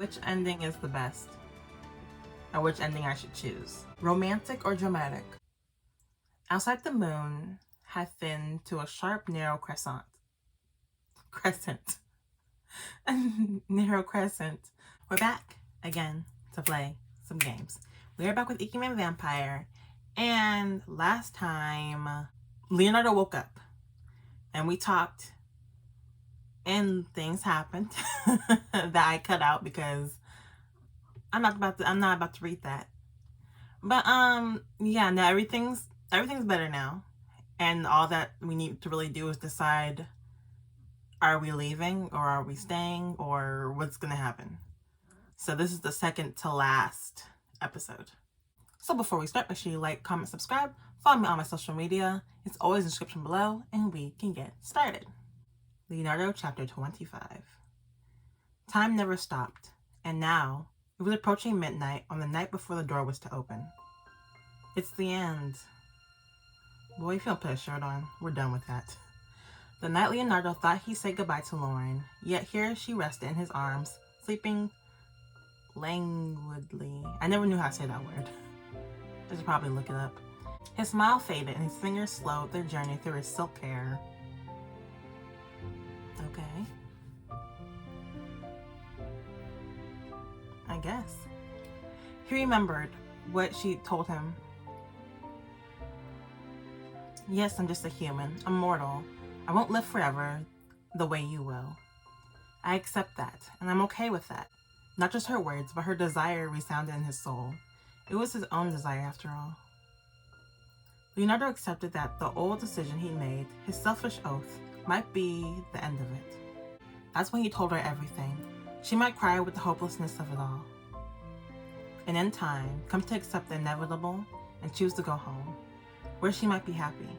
Which ending is the best? Or which ending I should choose? Romantic or dramatic? Outside the moon had thinned to a sharp, narrow crescent. Narrow crescent. We're back again to play some games. We're back with Ikemen Vampire. And last time, Leonardo woke up. And we talked. And things happened that I cut out because I'm not about to read that. But yeah, now everything's better now. And all that we need to really do is decide, are we leaving or are we staying or what's gonna happen? So this is the second to last episode. So before we start, make sure you like, comment, subscribe, follow me on my social media. It's always in the description below and we can get started. Leonardo chapter 25. Time never stopped, and now it was approaching midnight on the night before the door was to open. It's the end. Boy, if you don't put a shirt on, we're done with that. The night Leonardo thought he said goodbye to Lauren, yet here she rested in his arms, sleeping languidly. I never knew how to say that word. I should probably look it up. His smile faded and his fingers slowed their journey through his silk hair. Okay. I guess. He remembered what she told him. Yes, I'm just a human. I'm mortal. I won't live forever the way you will. I accept that, and I'm okay with that. Not just her words, but her desire resounded in his soul. It was his own desire, after all. Leonardo accepted that the old decision he made, his selfish oath, might be the end of it. That's when he told her everything. She might cry with the hopelessness of it all. And in time, come to accept the inevitable and choose to go home, where she might be happy.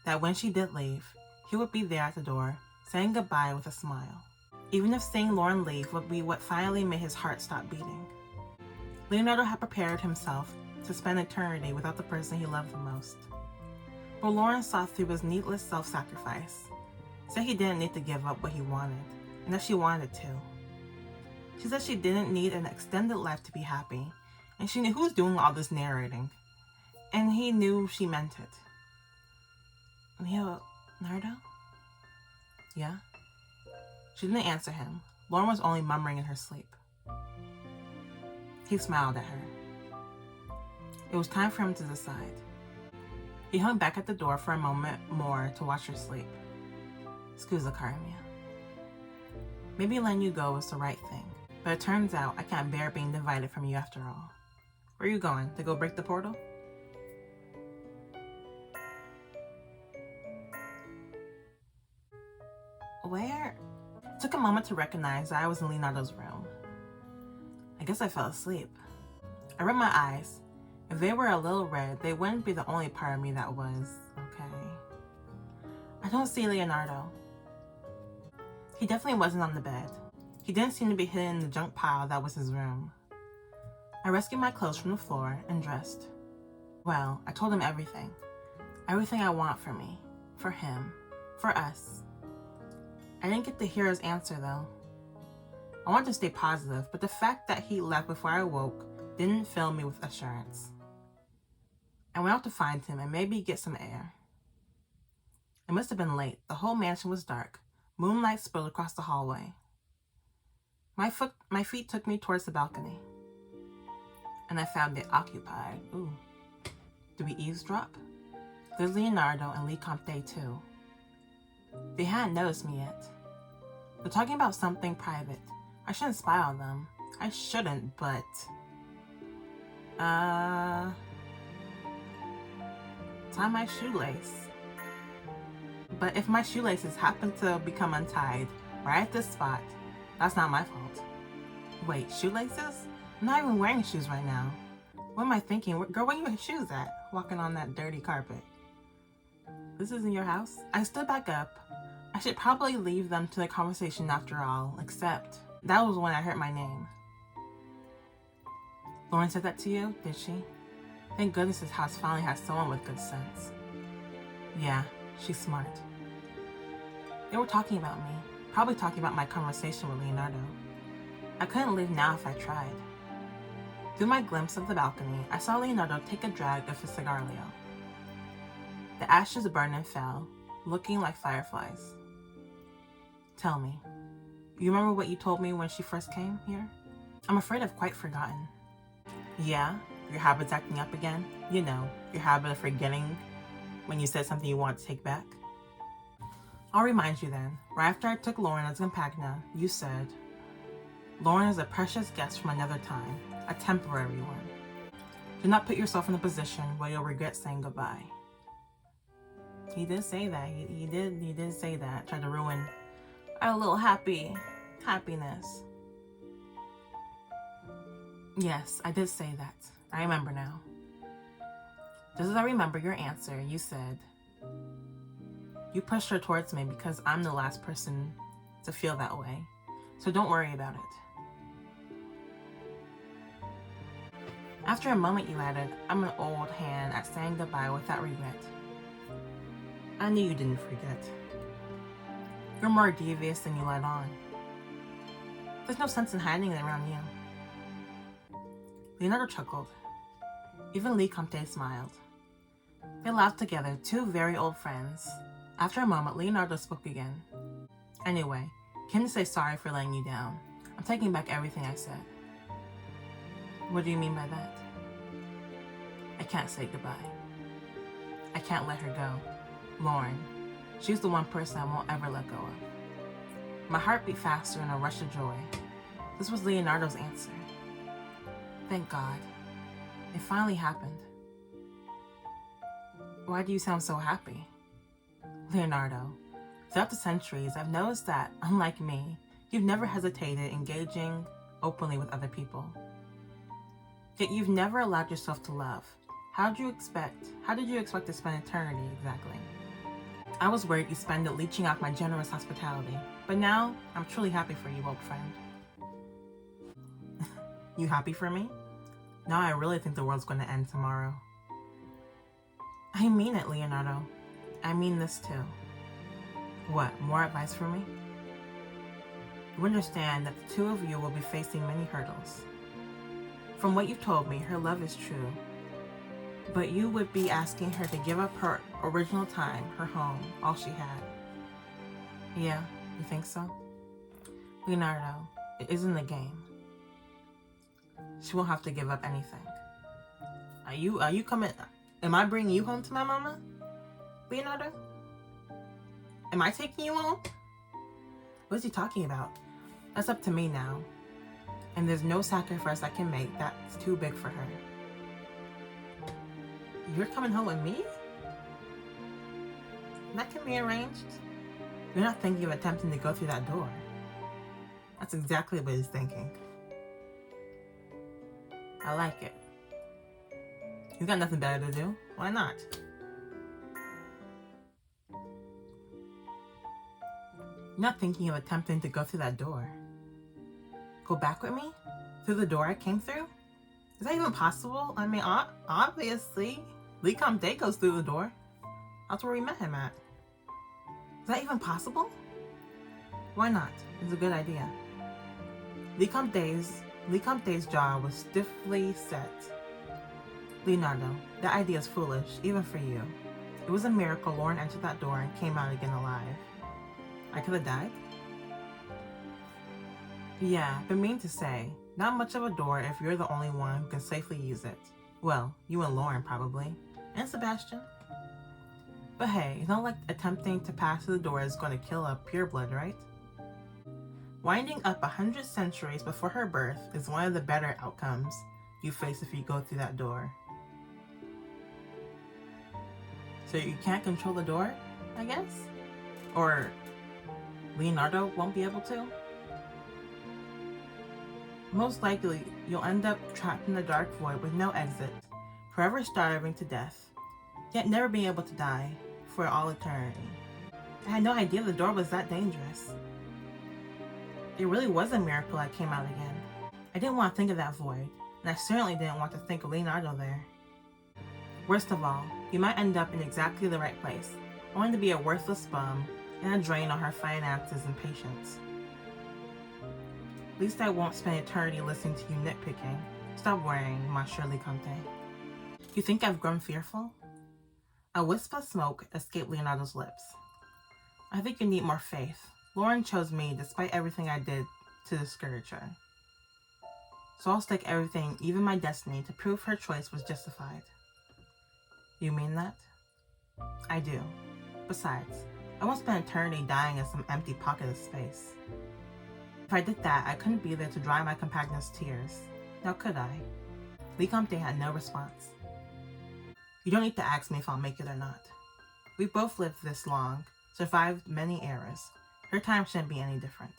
That when she did leave, he would be there at the door, saying goodbye with a smile. Even if seeing Lauren leave would be what finally made his heart stop beating. Leonardo had prepared himself to spend eternity without the person he loved the most. But Lauren saw through his needless self-sacrifice, said he didn't need to give up what he wanted, and that she wanted to. She said she didn't need an extended life to be happy, and she knew who was doing all this narrating, and he knew she meant it. Leonardo? Yeah? She didn't answer him. Lauren was only murmuring in her sleep. He smiled at her. It was time for him to decide. He hung back at the door for a moment more to watch her sleep. Scusa, cara mia. Maybe letting you go was the right thing, but it turns out I can't bear being divided from you after all. Where are you going? To go break the portal? Where? It took a moment to recognize that I was in Leonardo's room. I guess I fell asleep. I rubbed my eyes. If they were a little red, they wouldn't be the only part of me that was, okay. I don't see Leonardo. He definitely wasn't on the bed. He didn't seem to be hidden in the junk pile that was his room. I rescued my clothes from the floor and dressed. Well, I told him everything. Everything I want for me, for him, for us. I didn't get to hear his answer though. I wanted to stay positive, but the fact that he left before I awoke didn't fill me with assurance. I went out to find him and maybe get some air. It must have been late. The whole mansion was dark. Moonlight spilled across the hallway. My feet took me towards the balcony. And I found it occupied. Ooh. Do we eavesdrop? There's Leonardo and Lee Comte too. They hadn't noticed me yet. They're talking about something private. I shouldn't spy on them. I shouldn't, but... tie my shoelace. But if my shoelaces happen to become untied right at this spot, that's not my fault. Wait, shoelaces? I'm not even wearing shoes right now. What am I thinking? Girl, where your shoes at? Walking on that dirty carpet. This isn't your house? I stood back up. I should probably leave them to the conversation after all, except that was when I heard my name. Lauren said that to you, did she? Thank goodness this house finally has someone with good sense. Yeah, she's smart. They were talking about me, probably talking about my conversation with Leonardo. I couldn't leave now if I tried. Through my glimpse of the balcony, I saw Leonardo take a drag of his cigarillo. The ashes burned and fell, looking like fireflies. Tell me, you remember what you told me when she first came here? I'm afraid I've quite forgotten. Yeah? Your habit's acting up again? You know, your habit of forgetting when you said something you want to take back? I'll remind you then. Right after I took Lauren as compagna, you said, Lauren is a precious guest from another time, a temporary one. Do not put yourself in a position where you'll regret saying goodbye. He did say that. He did say that. Tried to ruin our little happiness. Yes, I did say that. I remember now. Just as I remember your answer, you said, you pushed her towards me because I'm the last person to feel that way. So don't worry about it. After a moment you added, I'm an old hand at saying goodbye without regret. I knew you didn't forget. You're more devious than you let on. There's no sense in hiding it around you. Leonardo chuckled. Even Lee Comte smiled. They laughed together, two very old friends. After a moment, Leonardo spoke again. Anyway, came to say sorry for letting you down. I'm taking back everything I said. What do you mean by that? I can't say goodbye. I can't let her go. Lauren, she's the one person I won't ever let go of. My heart beat faster in a rush of joy. This was Leonardo's answer. Thank God. It finally happened. Why do you sound so happy? Leonardo, throughout the centuries, I've noticed that, unlike me, you've never hesitated engaging openly with other people. Yet you've never allowed yourself to love. How did you expect to spend eternity, exactly? I was worried you'd spend it leeching off my generous hospitality, but now I'm truly happy for you, old friend. You happy for me? Now I really think the world's going to end tomorrow. I mean it, Leonardo. I mean this too. What, more advice for me? You understand that the two of you will be facing many hurdles. From what you've told me, her love is true. But you would be asking her to give up her original time, her home, all she had. Yeah, you think so? Leonardo, it isn't a game. She won't have to give up anything. Are you coming? Am I bringing you home to my mama, Leonardo? Am I taking you home? What is he talking about? That's up to me now. And there's no sacrifice I can make that's too big for her. You're coming home with me? That can be arranged. You're not thinking of attempting to go through that door. That's exactly what he's thinking. I like it. He's got nothing better to do. Why not? You're not thinking of attempting to go through that door. Go back with me? Through the door I came through? Is that even possible? I mean, obviously, Lee Comte goes through the door. That's where we met him at. Is that even possible? Why not? It's a good idea. Lee Comte's jaw was stiffly set. Leonardo, that idea is foolish, even for you. It was a miracle Lauren entered that door and came out again alive. I could have died? Yeah, but mean to say, not much of a door if you're the only one who can safely use it. Well, you and Lauren probably. And Sebastian. But hey, it's not like attempting to pass through the door is going to kill a pureblood, right? Winding up 100 centuries before her birth is one of the better outcomes you face if you go through that door. So you can't control the door, I guess? Or Leonardo won't be able to? Most likely, you'll end up trapped in the dark void with no exit, forever starving to death, yet never being able to die for all eternity. I had no idea the door was that dangerous. It really was a miracle I came out again. I didn't want to think of that void, and I certainly didn't want to think of Leonardo there. Worst of all, you might end up in exactly the right place, only to be a worthless bum and a drain on her finances and patience. At least I won't spend eternity listening to you nitpicking. Stop worrying, ma Shirley Conte. You think I've grown fearful? A wisp of smoke escaped Leonardo's lips. I think you need more faith. Lauren chose me despite everything I did to discourage her. So I'll stake everything, even my destiny, to prove her choice was justified. You mean that? I do. Besides, I won't spend eternity dying in some empty pocket of space. If I did that, I couldn't be there to dry my compagnon's tears. Now could I? Ikemen had no response. You don't need to ask me if I'll make it or not. We both lived this long, survived many eras. Her time shouldn't be any different.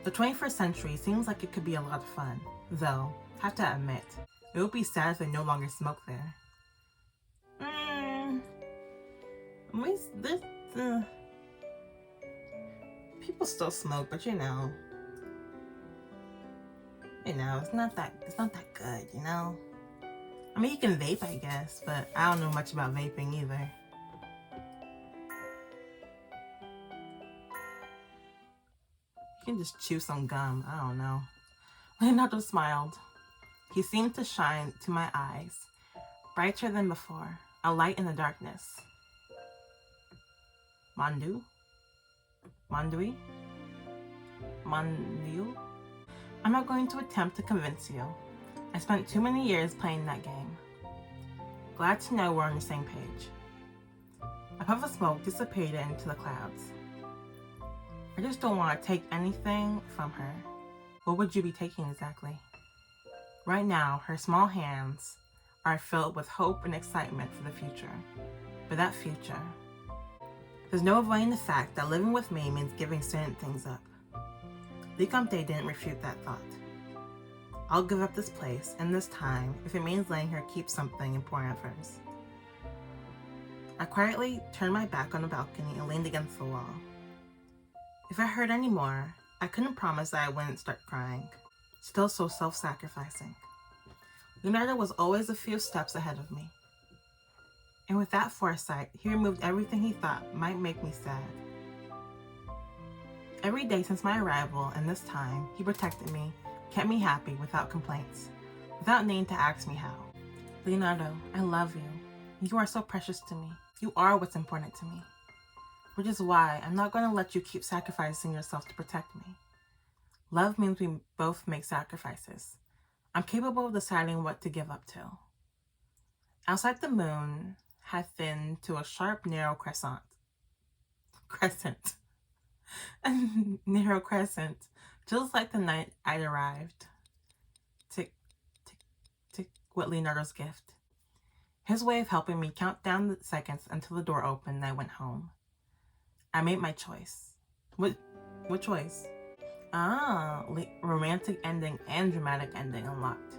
The 21st century seems like it could be a lot of fun, though, have to admit, it would be sad if they no longer smoke there. At least this, people still smoke, but you know, it's not that good, you know? I mean, you can vape, I guess, but I don't know much about vaping either. You can just chew some gum, I don't know. Leonardo smiled. He seemed to shine to my eyes, brighter than before, a light in the darkness. Mandu? Mandui? Mandu? I'm not going to attempt to convince you. I spent too many years playing that game. Glad to know we're on the same page. A puff of smoke dissipated into the clouds. I just don't want to take anything from her. What would you be taking exactly? Right now, her small hands are filled with hope and excitement for the future. But that future, there's no avoiding the fact that living with me means giving certain things up. Ikemen didn't refute that thought. I'll give up this place and this time if it means letting her keep something important of hers. I quietly turned my back on the balcony and leaned against the wall. If I heard any more, I couldn't promise that I wouldn't start crying. Still so self-sacrificing. Leonardo was always a few steps ahead of me. And with that foresight, he removed everything he thought might make me sad. Every day since my arrival and this time, he protected me, kept me happy without complaints, without needing to ask me how. Leonardo, I love you. You are so precious to me. You are what's important to me. Which is why I'm not going to let you keep sacrificing yourself to protect me. Love means we both make sacrifices. I'm capable of deciding what to give up to. Outside, the moon had thinned to a sharp, narrow crescent. A narrow crescent, just like the night I'd arrived. Tick, tick, tick, with Leonardo's gift. His way of helping me count down the seconds until the door opened and I went home. I made my choice. What choice? Romantic ending and dramatic ending unlocked.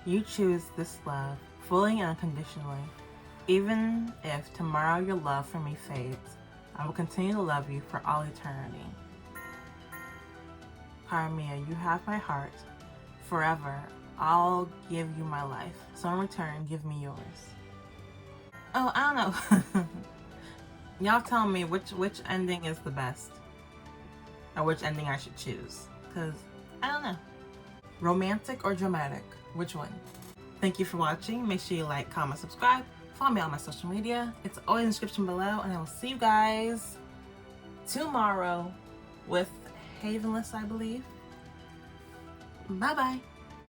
You choose this love, fully and unconditionally. Even if tomorrow your love for me fades, I will continue to love you for all eternity. Carmia, you have my heart. Forever, I'll give you my life. So in return, give me yours. Oh, I don't know. Y'all tell me which ending is the best. Or which ending I should choose. Because, I don't know. Romantic or dramatic? Which one? Thank you for watching. Make sure you like, comment, subscribe. Follow me on my social media. It's always in the description below. And I will see you guys tomorrow with Havenless, I believe. Bye-bye.